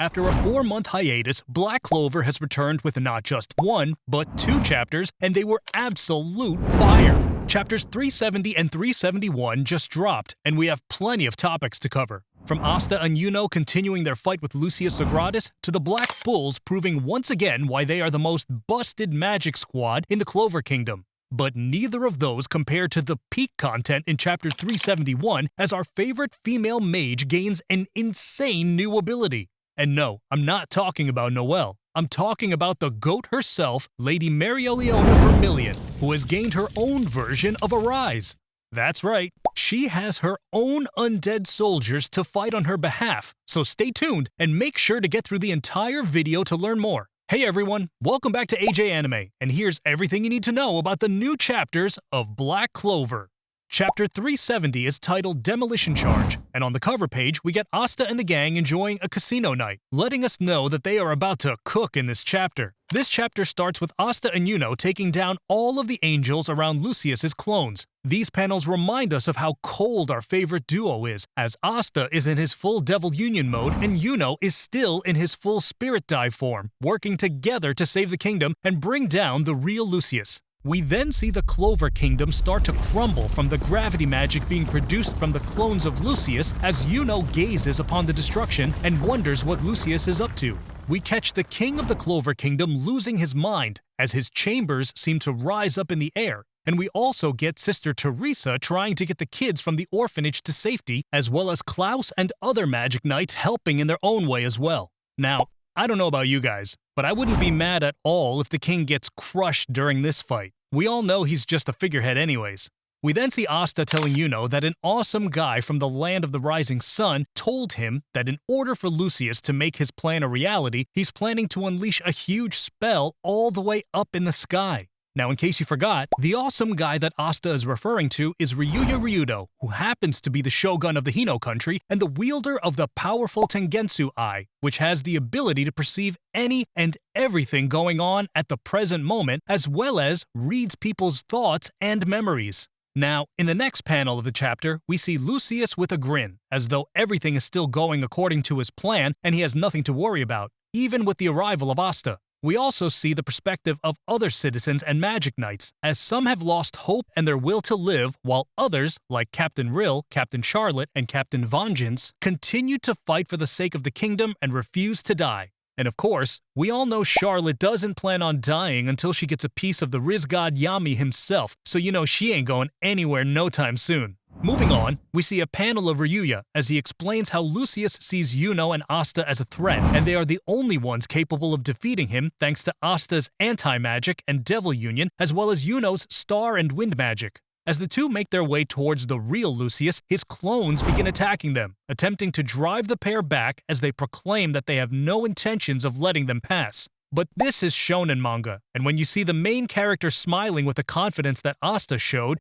After a 4-month hiatus, Black Clover has returned with not just one, but 2 chapters, and they were absolute fire. Chapters 370 and 371 just dropped, and we have plenty of topics to cover. From Asta and continuing their fight with Lucius to the Black Bulls proving once again why they are the most busted magic squad in the Clover Kingdom. But neither of those compare to the peak content in Chapter 371 as our favorite female mage gains an insane new ability. And no, I'm not talking about Noelle. I'm talking about the GOAT herself, Lady Mereoleona Vermilion, who has gained her own version of a rise. That's right, she has her own undead soldiers to fight on her behalf, so stay tuned and make sure to get through the entire video to learn more. Hey everyone, welcome back to AJ Anime, and here's everything you need to know about the new chapters of Black Clover. Chapter 370 is titled Demolition Charge, and on the cover page we get Asta and the gang enjoying a casino night, letting us know that they are about to cook in this chapter. This chapter starts with Asta and taking down all of the angels around Lucius's clones. These panels remind us of how cold our favorite duo is, as Asta is in his full Devil Union mode and is still in his full Spirit Dive form, working together to save the kingdom and bring down the real Lucius. We then see the Clover Kingdom start to crumble from the gravity magic being produced from the clones of Lucius as gazes upon the destruction and wonders what Lucius is up to. We catch the king of the Clover Kingdom losing his mind as his chambers seem to rise up in the air, and we also get Sister Teresa trying to get the kids from the orphanage to safety, as well as Klaus and other magic knights helping in their own way as well. Now, I don't know about you guys, but I wouldn't be mad at all if the king gets crushed during this fight. We all know he's just a figurehead anyways. We then see Asta telling that an awesome guy from the land of the rising sun told him that in order for Lucius to make his plan a reality, he's planning to unleash a huge spell all the way up in the sky. Now, in case you forgot, the awesome guy that Asta is referring to is Ryudo, who happens to be the shogun of the Hino country and the wielder of the powerful Tengensu Eye, which has the ability to perceive any and everything going on at the present moment, as well as reads people's thoughts and memories. Now, in the next panel of the chapter, we see Lucius with a grin, as though everything is still going according to his plan and he has nothing to worry about, even with the arrival of Asta. We also see the perspective of other citizens and magic knights, as some have lost hope and their will to live, while others, like Captain Rill, Captain Charlotte, and Captain Vengeance, continue to fight for the sake of the kingdom and refuse to die. And of course, we all know Charlotte doesn't plan on dying until she gets a piece of the Riz God Yami himself, so she ain't going anywhere no time soon. Moving on, we see a panel of Ryuya as he explains how Lucius sees and Asta as a threat, and they are the only ones capable of defeating him thanks to Asta's anti-magic and Devil Union, as well as Yuno's star and wind magic. As the two make their way towards the real Lucius, his clones begin attacking them, attempting to drive the pair back as they proclaim that they have no intentions of letting them pass. But this is shown in manga, and when you see the main character smiling with the confidence that Asta showed,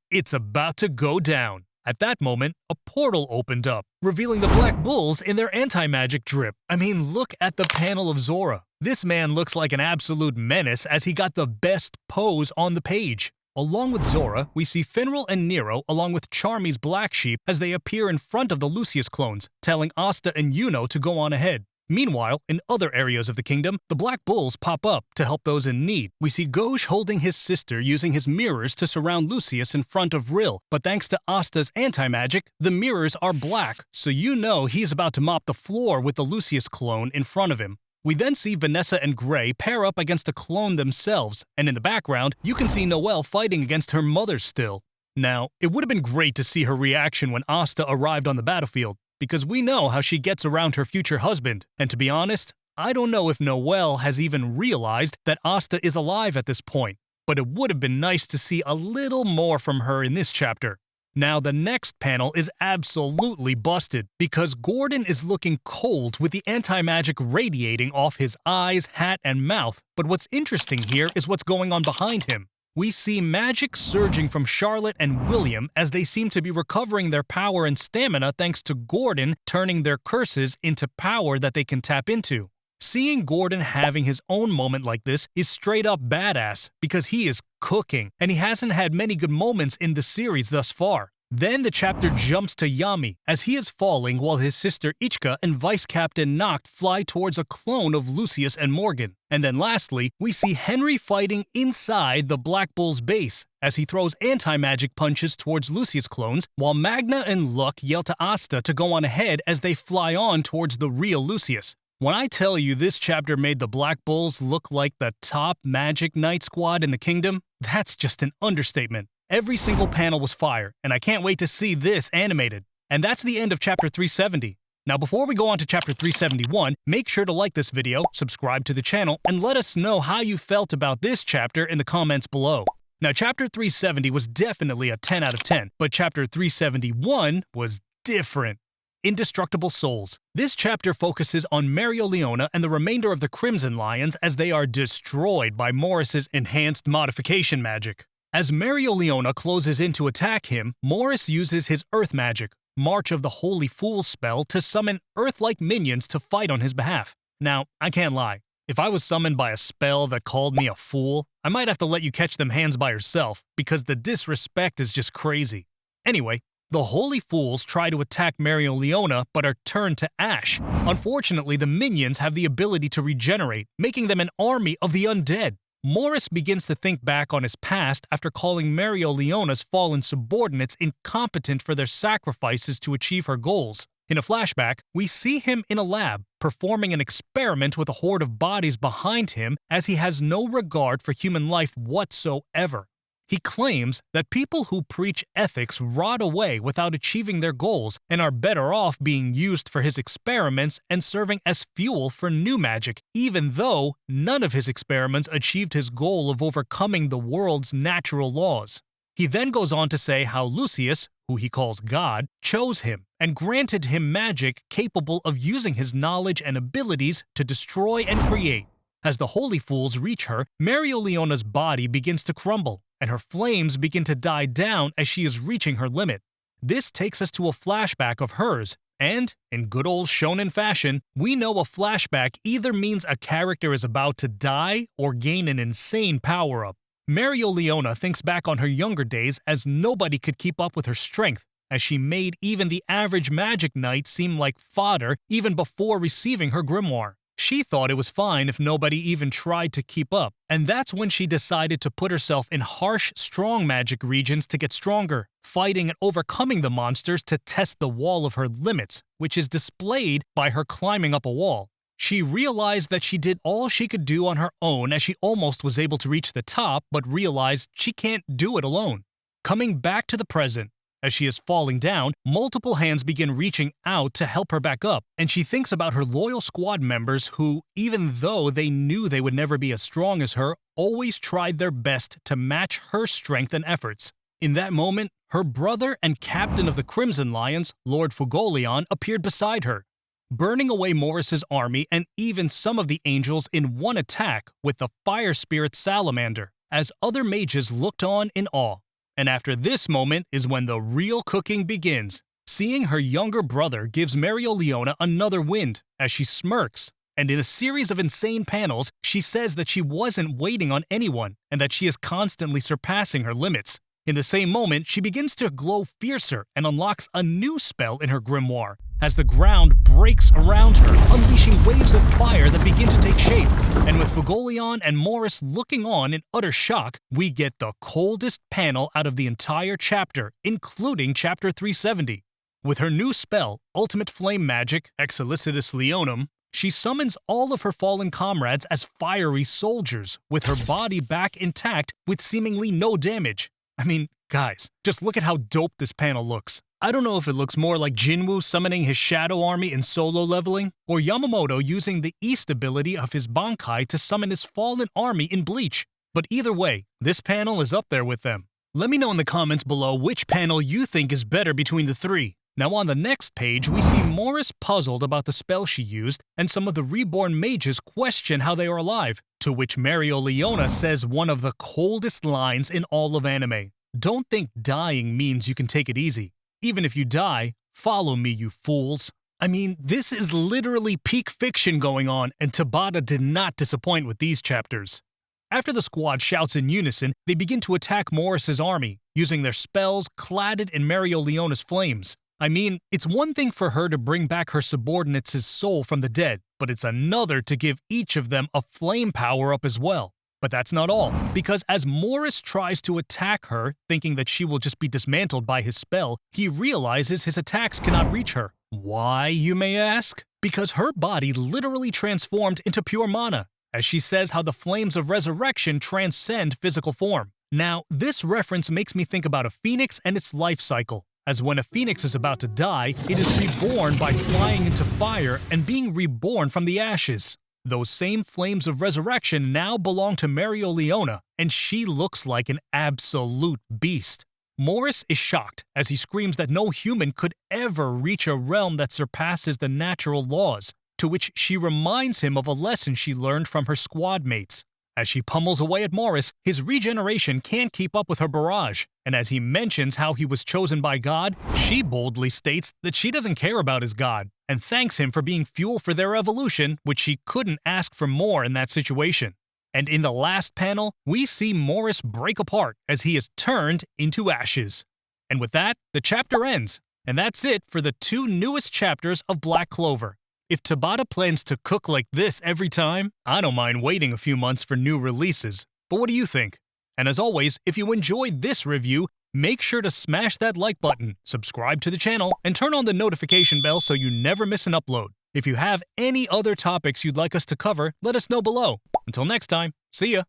it's about to go down. At that moment, a portal opened up, revealing the Black Bulls in their anti-magic drip. I mean, look at the panel of Zora. This man looks like an absolute menace as he got the best pose on the page. Along with Zora, we see Finral and Nero along with Charmy's Black Sheep as they appear in front of the Lucius clones, telling Asta and to go on ahead. Meanwhile, in other areas of the kingdom, the Black Bulls pop up to help those in need. We see Gauche holding his sister using his mirrors to surround Lucius in front of Rill, but thanks to Asta's anti-magic, the mirrors are black, so he's about to mop the floor with the Lucius clone in front of him. We then see Vanessa and Gray pair up against a clone themselves, and in the background, you can see Noelle fighting against her mother still. Now, it would have been great to see her reaction when Asta arrived on the battlefield, because we know how she gets around her future husband, and to be honest, I don't know if Noelle has even realized that Asta is alive at this point, but it would have been nice to see a little more from her in this chapter. Now, the next panel is absolutely busted, because Gordon is looking cold with the anti-magic radiating off his eyes, hat, and mouth, but what's interesting here is what's going on behind him. We see magic surging from Charlotte and William as they seem to be recovering their power and stamina thanks to Gordon turning their curses into power that they can tap into. Seeing Gordon having his own moment like this is straight up badass because he is cooking, and he hasn't had many good moments in the series thus far. Then the chapter jumps to Yami as he is falling while his sister Ichika and Vice Captain Noct fly towards a clone of Lucius and Morgan. And then lastly, we see Henry fighting inside the Black Bull's base as he throws anti-magic punches towards Lucius clones, while Magna and Luck yell to Asta to go on ahead as they fly on towards the real Lucius. When I tell you this chapter made the Black Bulls look like the top Magic Knight squad in the kingdom, that's just an understatement. Every single panel was fire, and I can't wait to see this animated. And that's the end of chapter 370. Now before we go on to chapter 371, make sure to like this video, subscribe to the channel, and let us know how you felt about this chapter in the comments below. Now chapter 370 was definitely a 10 out of 10, but chapter 371 was different. Indestructible Souls. This chapter focuses on Mereoleona and the remainder of the Crimson Lions as they are destroyed by Moris's enhanced modification magic. As Mereoleona closes in to attack him, Moris uses his Earth magic, March of the Holy Fools spell, to summon Earth-like minions to fight on his behalf. Now, I can't lie. If I was summoned by a spell that called me a fool, I might have to let you catch them hands by yourself, because the disrespect is just crazy. Anyway, the Holy Fools try to attack Mereoleona but are turned to ash. Unfortunately, the minions have the ability to regenerate, making them an army of the undead. Moris begins to think back on his past after calling Mereoleona's fallen subordinates incompetent for their sacrifices to achieve her goals. In a flashback, we see him in a lab, performing an experiment with a horde of bodies behind him as he has no regard for human life whatsoever. He claims that people who preach ethics rot away without achieving their goals and are better off being used for his experiments and serving as fuel for new magic, even though none of his experiments achieved his goal of overcoming the world's natural laws. He then goes on to say how Lucius, who he calls God, chose him and granted him magic capable of using his knowledge and abilities to destroy and create. As the Holy Fools reach her, Mereoleona's body begins to crumble, and her flames begin to die down as she is reaching her limit. This takes us to a flashback of hers, and, in good old shonen fashion, we know a flashback either means a character is about to die or gain an insane power-up. Mereoleona thinks back on her younger days as nobody could keep up with her strength, as she made even the average magic knight seem like fodder even before receiving her grimoire. She thought it was fine if nobody even tried to keep up, and that's when she decided to put herself in harsh, strong magic regions to get stronger, fighting and overcoming the monsters to test the wall of her limits, which is displayed by her climbing up a wall. She realized that she did all she could do on her own as she almost was able to reach the top, but realized she can't do it alone. Coming back to the present, as she is falling down, multiple hands begin reaching out to help her back up, and she thinks about her loyal squad members who, even though they knew they would never be as strong as her, always tried their best to match her strength and efforts. In that moment, her brother and captain of the Crimson Lions, Lord Fugolion, appeared beside her, burning away Moris's army and even some of the angels in one attack with the fire spirit salamander, as other mages looked on in awe. And after this moment is when the real cooking begins. Seeing her younger brother gives Mereoleona another wind as she smirks, and in a series of insane panels, she says that she wasn't waiting on anyone and that she is constantly surpassing her limits. In the same moment, she begins to glow fiercer and unlocks a new spell in her grimoire as the ground breaks around her, unleashing waves of fire that begin to take shape. And with Fugolion and Moris looking on in utter shock, we get the coldest panel out of the entire chapter, including chapter 370. With her new spell, Ultimate Flame Magic, Excelicitus Leonum, she summons all of her fallen comrades as fiery soldiers, with her body back intact with seemingly no damage. I mean, guys, just look at how dope this panel looks. I don't know if it looks more like Jinwoo summoning his shadow army in solo leveling, or Yamamoto using the East ability of his Bankai to summon his fallen army in Bleach. But either way, this panel is up there with them. Let me know in the comments below which panel you think is better between the three. Now on the next page, we see Moris puzzled about the spell she used, and some of the reborn mages question how they are alive, to which Mereoleona says one of the coldest lines in all of anime. Don't think dying means you can take it easy. Even if you die, follow me, you fools. I mean, this is literally peak fiction going on, and Tabata did not disappoint with these chapters. After the squad shouts in unison, they begin to attack Moris's army, using their spells cladded in Mereoleona's flames. I mean, it's one thing for her to bring back her subordinates' soul from the dead, but it's another to give each of them a flame power-up as well. But that's not all, because as Moris tries to attack her, thinking that she will just be dismantled by his spell, he realizes his attacks cannot reach her. Why, you may ask? Because her body literally transformed into pure mana, as she says how the flames of resurrection transcend physical form. Now, this reference makes me think about a phoenix and its life cycle, as when a phoenix is about to die, it is reborn by flying into fire and being reborn from the ashes. Those same flames of resurrection now belong to Mereoleona, and she looks like an absolute beast. Moris is shocked as he screams that no human could ever reach a realm that surpasses the natural laws, to which she reminds him of a lesson she learned from her squad mates. As she pummels away at Moris, his regeneration can't keep up with her barrage, and as he mentions how he was chosen by God, she boldly states that she doesn't care about his God, and thanks him for being fuel for their evolution, which she couldn't ask for more in that situation. And in the last panel, we see Moris break apart as he is turned into ashes. And with that, the chapter ends, and that's it for the 2 newest chapters of Black Clover. If Tabata plans to cook like this every time, I don't mind waiting a few months for new releases. But what do you think? And as always, if you enjoyed this review, make sure to smash that like button, subscribe to the channel, and turn on the notification bell so you never miss an upload. If you have any other topics you'd like us to cover, let us know below. Until next time, see ya!